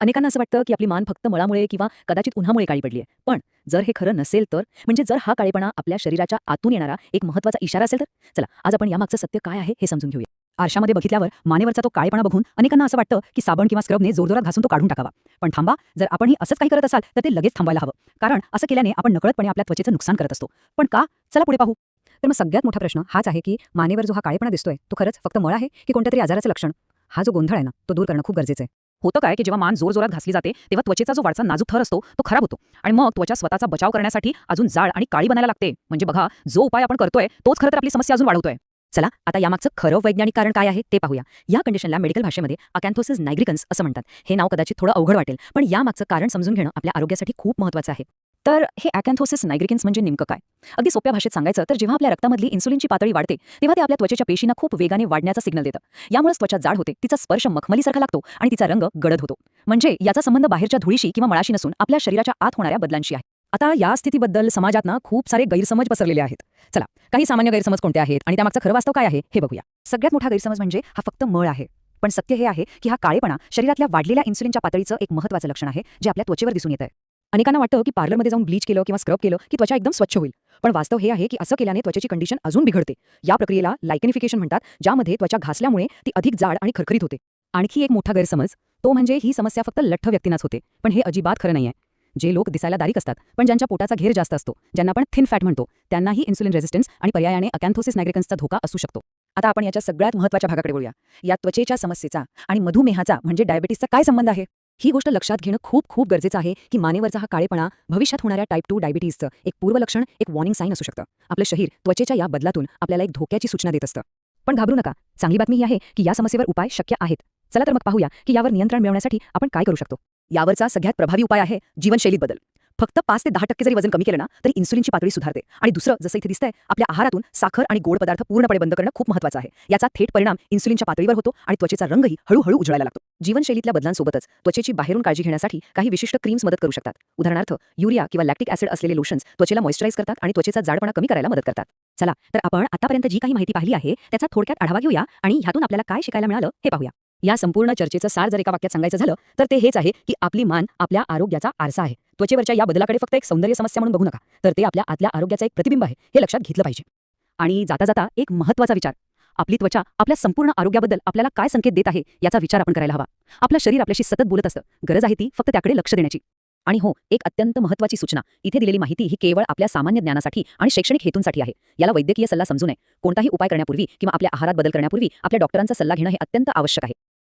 अनेकांना असं वाटतं की आपली मान फक्त मळामुळे किंवा कदाचित उन्हामुळे काळी पडली आहे. पण जर हे खरं नसेल तर, म्हणजे जर हा काळेपणा आपल्या शरीराच्या आतून येणारा एक महत्त्वाचा इशारा असेल तर, चला आज आपण यामागचं सत्य काय आहे हे समजून घेऊया. आरशामध्ये बघितल्यावर मानेवरचा तो काळेपणा बघून अनेकांना असं वाटतं की साबण किंवा स्क्रबने जोरजोरात घासून तो काढून टाकावा. पण थांबा, जर आपणही असंच काही करत असाल तर ते लगेच थांबायला हवं. कारण असं केल्याने आपण नकळतपणे आपल्या त्वचेचं नुकसान करत असतो. पण का? चला पुढे पाहू. तर मग सगळ्यात मोठा प्रश्न हाच आहे की मानेवर जो हा काळेपणा दिसतोय तो खरंच फक्त मळ आहे की कोणत्यातरी आजाराचं लक्षण? हा जो गोंधळ आहे ना, तो दूर करणं खूप गरजेचं आहे. होतं काय की जेव्हा मान जोरजोरात घासली जाते तेव्हा त्वचेचा जो वरचा नाजूक थर असतो तो खराब होतो आणि मग त्वचा स्वतःचा बचाव करण्यासाठी अजून जाड आणि काळी बनायला लागते. म्हणजे बघा, जो उपाय आपण करतोय तोच खरं तर आपली समस्या अजून वाढवतोय. चला आता यामागचं खरं वैज्ञानिक कारण काय आहे ते पाहूया. या कंडिशनला मेडिकल भाषेमध्ये अकॅन्थोसिस नायग्रिकन्स असं म्हणतात. हे नाव कदाचित थोडं अवघड वाटेल, पण यामागचं कारण समजून घेणं आपल्या आरोग्यासाठी खूप महत्त्वाचं आहे. तर हे अकॅन्थोसिस नायग्रिकन्स म्हणजे नेमकं काय? अगदी सोप्या भाषेत सांगायचं तर जेव्हा आपल्या रक्तामधली इन्सुलिनची पातळी वाढते तेव्हा ते आपल्या त्वचेच्या पेशींना खूप वेगाने वाढण्याचा सिग्नल देतं. यामुळे त्वचा जाड होते, तिचा स्पर्श मखमलीसारखा लागतो आणि तिचा रंग गडद होतो. म्हणजे याचा संबंध बाहेरच्या धुळीशी किंवा मळाशी नसून आपल्या शरीराच्या आत होणाऱ्या बदलांशी आहे. आता या स्थितीबद्दल समाजात ना खूप सारे गैरसमज पसरलेले आहेत. चला, काही सामान्य गैरसमज कोणते आहेत आणि त्यामागचं खरं वास्तव काय आहे हे बघूया. सगळ्यात मोठा गैरसमज म्हणजे हा फक्त मळ आहे. पण सत्य हे आहे की हा काळेपणा शरीरातल्या वाढलेल्या इन्सुलिनच्या पातळीचं एक महत्त्वाचं लक्षण आहे जे आपल्या त्वचेवर दिसून येतं. अनेकांना वाटतं की पार्लरमध्ये जाऊन ब्लीच केलं किंवा स्क्रब केलं की त्वचा एकदम स्वच्छ होईल. पण वास्तव हे आहे की असं केल्याने त्वचेची कंडिशन अजून बिघडते. या प्रक्रियेला लायकेनिफिकेशन म्हणतात, ज्यामध्ये त्वचा घासल्यामुळे ती अधिक जाड आणि खरखरीत होते. आणखी एक मोठा गैरसमज तो म्हणजे ही समस्या फक्त लठ्ठ व्यक्तींनाच होते. पण हे अजिबात खरं नाहीये. जे लोक दिसायला दारीक असतात पण ज्यांच्या पोटाचा घेर जास्त असतो, ज्यांना आपण थिन फॅट म्हणतो, त्यांनाही इन्सुलिन रेझिस्टन्स आणि पर्यायाने अकॅन्थोसिस नायग्रिकन्सचा धोका असू शकतो. आता आपण याच्या सगळ्यात महत्त्वाच्या भागाकडे वळूया. या त्वचेच्या समस्येचा आणि मधुमेहाचा म्हणजे डायबिटीसचा काय संबंध आहे? ही गोष्ट लक्षात घेणं खूप खूप गरजेचं आहे की मानेवरचा हा काळेपणा भविष्यात होणाऱ्या टाईप 2 डायबिटीसचं एक पूर्वलक्षण, एक वॉर्निंग साईन असू शकतं. आपलं शरीर त्वचेच्या या बदलातून आपल्याला एक धोक्याची सूचना देत असतं. पण घाबरू नका, चांगली बातमी ही आहे की या समस्येवर उपाय शक्य आहेत. चला तर मग पाहूया की यावर नियंत्रण मिळवण्यासाठी आपण काय करू शकतो. यावरचा सगळ्यात प्रभावी उपाय आहे जीवनशैलीत बदल. फक्त 5 ते 10% जरी वजन कमी केलं ना तरी इन्सुलिनची पातळी सुधारते. आणि दुसरं, जसं इथे दिसतंय, आपल्या आहारातून साखर आणि गोड पदार्थ पूर्णपणे बंद करणं खूप महत्त्वाचं आहे. याचा थेट परिणाम इन्सुलिनच्या पातळीवर होतो आणि त्वचेचा रंगही हळूहळू उजळायला लागतो. जीवनशैलीतल्या बदलांसोबतच त्वचेची बाहेरून काळजी घेण्यासाठी काही विशिष्ट क्रीम्स मदत करू शकतात. उदाहरणार्थ, युरिया किंवा लॅक्टिक ॲसिड असलेले लोशन्स त्वचेला मॉइश्चराइज करतात आणि त्वचेचा जाडपणा कमी करायला मदत करतात. चला तर आपण आतापर्यंत जी काही माहिती पाहिली आहे त्याचा थोडक्यात आढावा घेऊया आणि ह्यातून आपल्याला काय शिकायला मिळालं हे पाहूया. या संपूर्ण चर्चेचं सार जर एका वाक्यात सांगायचं झालं तर ते हेच आहे की आपली मान आपल्या आरोग्याचा आरसा आहे. त्वचेवरच्या या बदलाकडे फक्त एक सौंदर्य समस्या म्हणून बघू नका, तर ते आपल्या आतल्या आरोग्याचा एक प्रतिबिंब आहे हे लक्षात घेतलं पाहिजे. आणि जाता जाता एक महत्त्वाचा विचार, आपली त्वचा आपल्या संपूर्ण आरोग्याबद्दल आपल्याला काय संकेत देत आहे याचा विचार आपण करायला हवा. आपलं शरीर आपल्याशी सतत बोलत असतं, गरज आहे ती फक्त त्याकडे लक्ष देण्याची. आणि हो, एक अत्यंत महत्त्वाची सूचना, इथे दिलेली माहिती ही केवळ आपल्या सामान्य ज्ञानासाठी आणि शैक्षणिक हेतूंसाठी आहे. याला वैद्यकीय सल्ला समजू नये. कोणताही उपाय करण्यापूर्वी किंवा आपल्या आहारात बदल करण्यापूर्वी आपल्या डॉक्टरांचा सल्ला घेणं हे अत्यंत आवश्यक आहे.